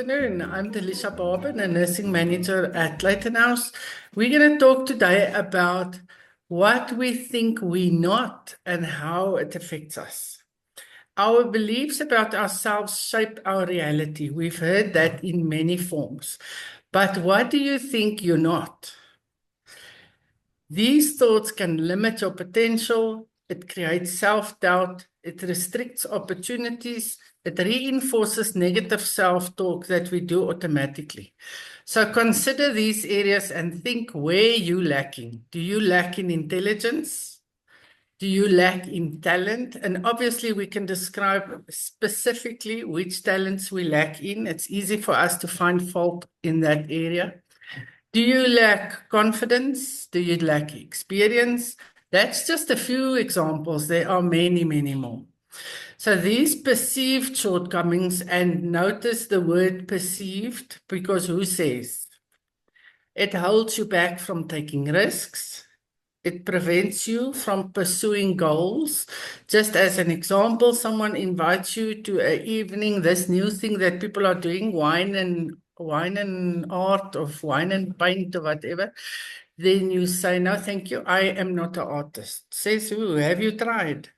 afternoon. I'm Delicia Baben, a nursing manager at Clayton House. We're going to talk today about what we think we're not and how it affects us. Our beliefs about ourselves shape our reality. We've heard that in many forms. But what do you think you're not? These thoughts can limit your potential. It creates self-doubt. It restricts opportunities. It reinforces negative self-talk that we do automatically. So consider these areas and think where you're lacking. Do you lack in intelligence? Do you lack in talent? And obviously we can describe specifically which talents we lack in. It's easy for us to find fault in that area. Do you lack confidence? Do you lack experience? That's just a few examples. There are many, many more. So these perceived shortcomings, and notice the word perceived, because who says? It holds you back from taking risks. It prevents you from pursuing goals. Just as an example, someone invites you to an evening, this new thing that people are doing, wine and art, or wine and paint, or whatever. Then you say, no, thank you, I am not an artist. Says who? Have you tried?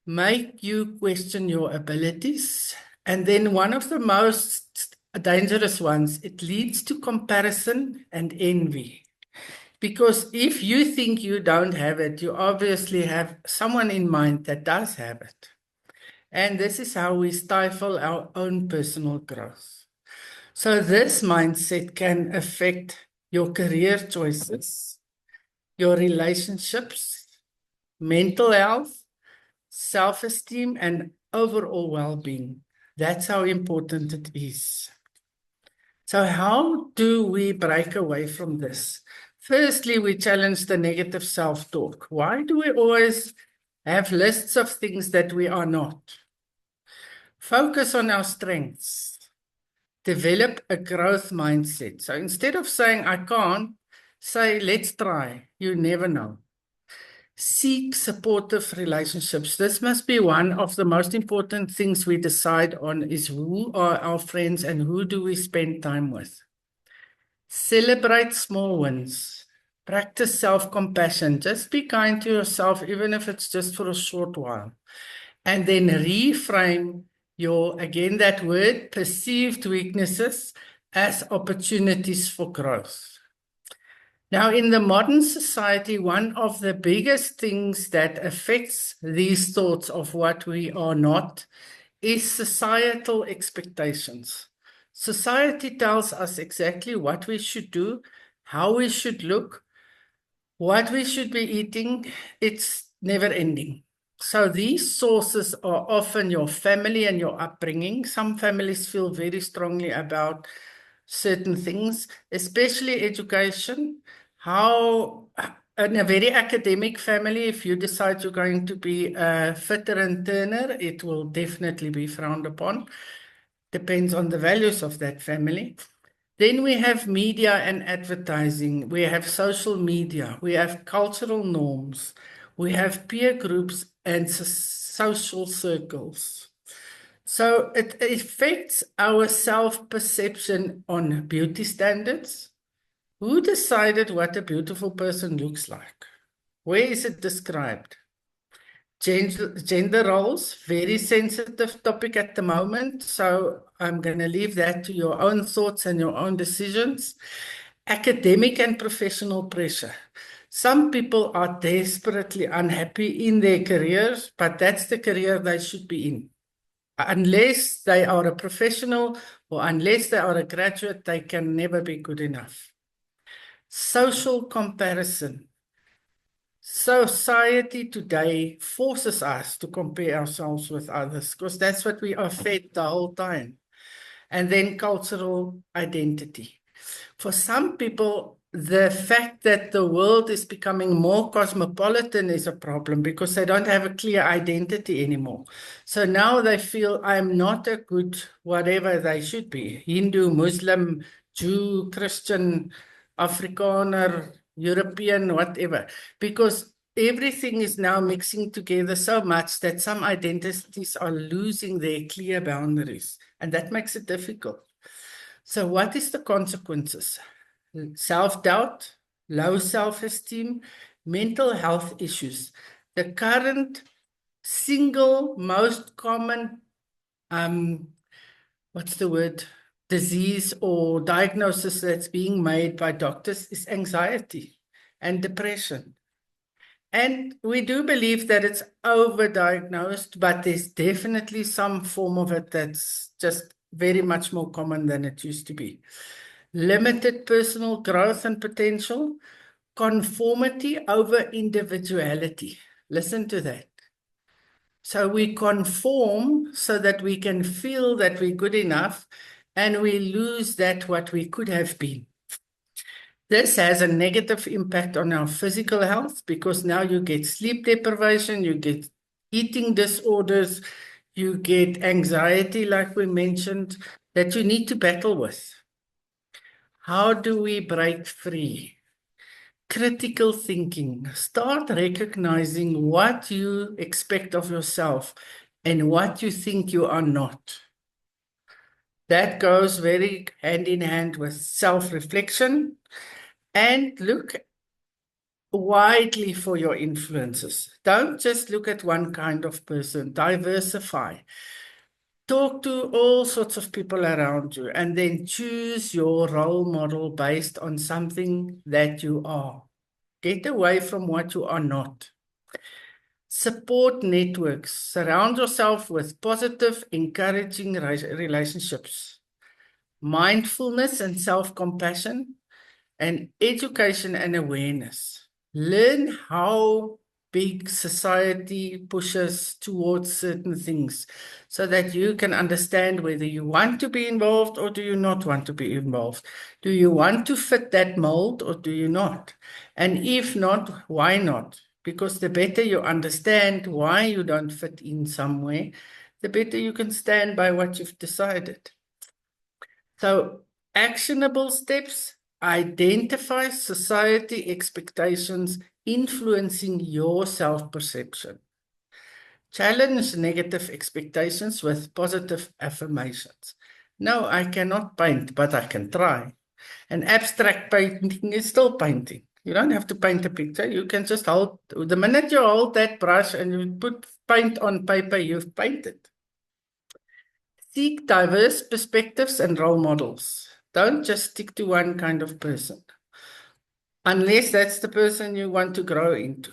Make you question your abilities. And then one of the most dangerous ones, it leads to comparison and envy. Because if you think you don't have it, you obviously have someone in mind that does have it. And this is how we stifle our own personal growth. So this mindset can affect your career choices, your relationships, mental health, self-esteem, and overall well-being. That's how important it is. So how do we break away from this? Firstly, we challenge the negative self-talk. Why do we always have lists of things that we are not? Focus on our strengths. Develop a growth mindset. So instead of saying, I can't, say, let's try. You never know. Seek supportive relationships. This must be one of the most important things we decide on, is who are our friends and who do we spend time with. Celebrate small wins. Practice self-compassion. Just be kind to yourself, even if it's just for a short while. And then reframe your, again, that word, perceived weaknesses as opportunities for growth. Now, in the modern society, one of the biggest things that affects these thoughts of what we are not is societal expectations. Society tells us exactly what we should do, how we should look, what we should be eating. It's never ending. So these sources are often your family and your upbringing. Some families feel very strongly about certain things, especially education. How, in a very academic family, if you decide you're going to be a fitter and turner, it will definitely be frowned upon. Depends on the values of that family. Then we have media and advertising. We have social media. We have cultural norms. We have peer groups and social circles. So it affects our self-perception on beauty standards. Who decided what a beautiful person looks like? Where is it described? Gender roles, very sensitive topic at the moment. So I'm going to leave that to your own thoughts and your own decisions. Academic and professional pressure. Some people are desperately unhappy in their careers, but that's the career they should be in. Unless they are a professional or unless they are a graduate, they can never be good enough. Social comparison. Society today forces us to compare ourselves with others because that's what we are fed the whole time. And then cultural identity. For some people, the fact that the world is becoming more cosmopolitan is a problem because they don't have a clear identity anymore. So now they feel I'm not a good whatever they should be, Hindu, Muslim, Jew, Christian, Afrikaner, European, whatever, because everything is now mixing together so much that some identities are losing their clear boundaries, and that makes it difficult. So what is the consequences? Self-doubt, low self-esteem, mental health issues. The current single most common, what's the word, disease or diagnosis that's being made by doctors is anxiety and depression. And we do believe that it's overdiagnosed, but there's definitely some form of it that's just very much more common than it used to be. Limited personal growth and potential, conformity over individuality. Listen to that. So we conform so that we can feel that we're good enough, and we lose that what we could have been. This has a negative impact on our physical health because now you get sleep deprivation, you get eating disorders, you get anxiety, like we mentioned, that you need to battle with. How do we break free? Critical thinking. Start recognizing what you expect of yourself and what you think you are not. That goes very hand in hand with self-reflection, and look widely for your influences. Don't just look at one kind of person, diversify. Talk to all sorts of people around you, and then choose your role model based on something that you are. Get away from what you are not. Support networks. Surround yourself with positive, encouraging relationships. Mindfulness and self-compassion, and education and awareness. Learn how big society pushes towards certain things so that you can understand whether you want to be involved or do you not want to be involved. Do you want to fit that mold or do you not? And if not, why not? Because the better you understand why you don't fit in somewhere, the better you can stand by what you've decided. So, actionable steps: identify society expectations influencing your self-perception. Challenge negative expectations with positive affirmations. No, I cannot paint, but I can try. And abstract painting is still painting. You don't have to paint a picture. You can just hold, the minute you hold that brush and you put paint on paper, you've painted. Seek diverse perspectives and role models. Don't just stick to one kind of person, unless that's the person you want to grow into.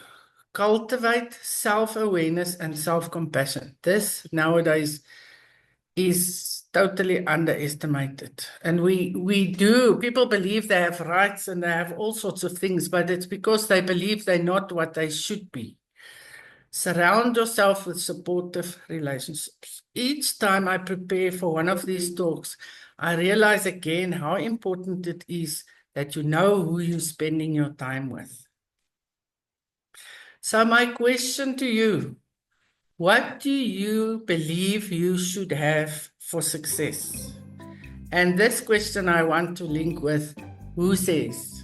Cultivate self-awareness and self-compassion. This nowadays is totally underestimated. And people believe they have rights and they have all sorts of things, but it's because they believe they're not what they should be. Surround yourself with supportive relationships. Each time I prepare for one of these talks, I realize again how important it is that you know who you're spending your time with. So my question to you, what do you believe you should have for success? And this question I want to link with, who says?